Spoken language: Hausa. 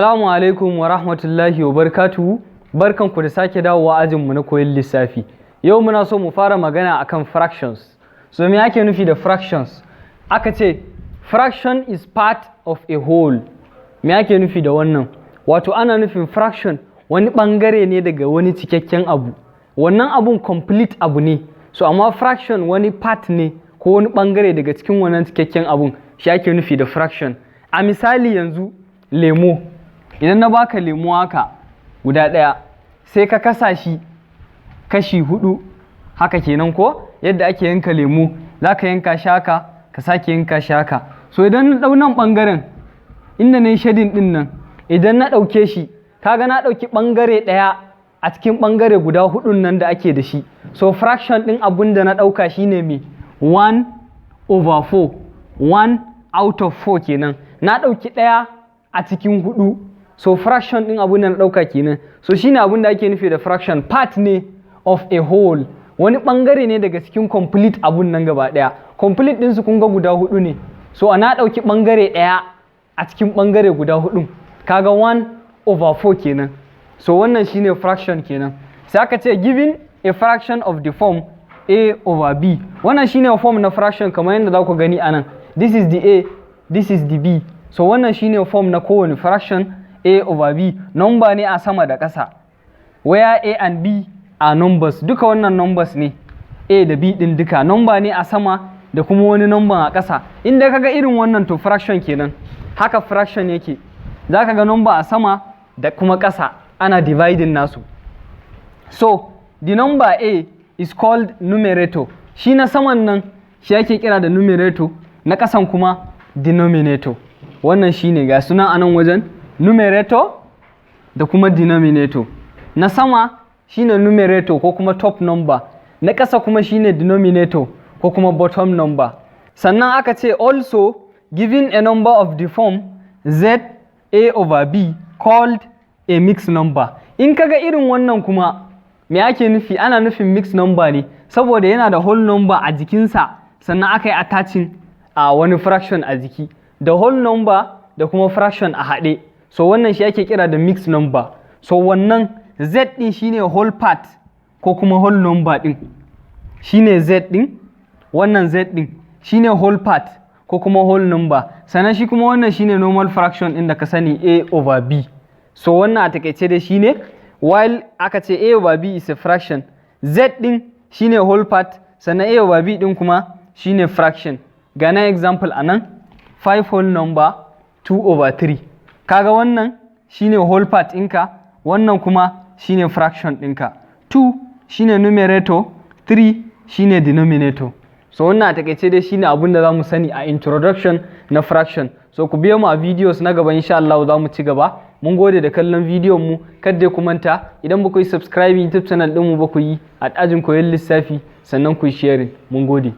Assalamu alaikum wa rahmatullahi wa barakatuhu. Barkanku da sake dawowa ajinmu na koyon lissafi. Yau muna so mu fara magana akan fractions. So me ake nufi da fractions? Aka ce fraction is part of a whole. Me ake nufi da wannan? Wato ana nufin fraction wani bangare ne daga wani cikakken abu. Wannan abun complete abu ne. So amma fraction wani part ne ko wani bangare daga cikin wannan cikakken abun. Shi ake nufi da fraction. A misali yanzu lemo. Idan na baka lemo haka guda ɗaya sai ka kasa shi kashi 4 haka kenan ko yadda ake yanka lemo za ka yanka shi haka ka sake yanka shi haka. So idan na ɗau nan ɓangaren inda na yi shadin ɗin nan idan na ɗauke shi kaga na ɗauki ɓangare ɗaya a cikin ɓangare guda 4 nan da ake da shi. So fraction ɗin abun da na ɗauka shine me 1/4 1 out of 4 kenan. Na ɗauki ɗaya a cikin 4. So fraction ɗin abun da na ɗauka kenan. So shine abun da ake nufi da fraction, part ne of a whole. Wani ɓangare ne daga cikin complete abun nan gaba ɗaya. Complete ɗinsu kun ga guda 4 ne. So na ɗauki ɓangare ɗaya a cikin ɓangare guda 4. Kaga 1/4 kenan. So wannan shine fraction kenan. Sai aka ce given a fraction of the form a/b. Wannan shine form na fraction kamar yadda za ku gani anan. This is the a, this is the b. So wannan shine form na kowane fraction a/b. Number ne a sama da ƙasa. Where a and b are numbers. Duka wannan numbers ne. A da b din duka number ne a sama da kuma wani number a ƙasa. Inda kaga irin wannan to fraction kenan. Haka fraction yake. Za ka ga number a sama da kuma ƙasa ana dividing nasu. So the number a is called numerator. Shi na saman nan shi ake kira da numerator, na ƙasan kuma denominator. Wannan shine ga suna a nan wajen numerator da kuma denominator. Na sama shine numerator ko kuma top number, na ƙasa kuma shine denominator ko kuma bottom number. Sannan aka ce also given a number of the form z/b called a mixed number. In kaga irin wannan kuma me ake nufi? Ana nufin mixed number ne saboda yana da whole number a jikinsa sannan aka yi attaching a wani fraction a jiki. Da whole number da kuma fraction a haɗe. So wannan shi ake kira da mixed number. So wannan z ɗin shine whole part ko kuma whole number ɗin. Shine z ɗin, wannan z ɗin shine whole part ko kuma whole number. Sannan shi kuma wannan shine normal fraction ɗin da ka sani a/b. So wannan a takaice dai shine while aka ce a/b is a fraction, z ɗin shine whole part sannan a/b ɗin kuma shine fraction. Ga na example anan 5 whole number 2/3. Kaga wannan shine whole part ɗinka, wannan kuma shine fraction ɗinka. 2 shine numerator, 3 shine denominator. So wannan a takaice dai shine abin da za mu sani a introduction na fraction. So ku biyo mu a videos na gaba insha Allah za mu ci gaba. Mun gode da kallon bidiyon mu. Kada ku manta idan ba ku yi subscribe YouTube channel ɗinmu ba ku yi a ajin koyon lissafi sannan ku yi sharing. Mun gode.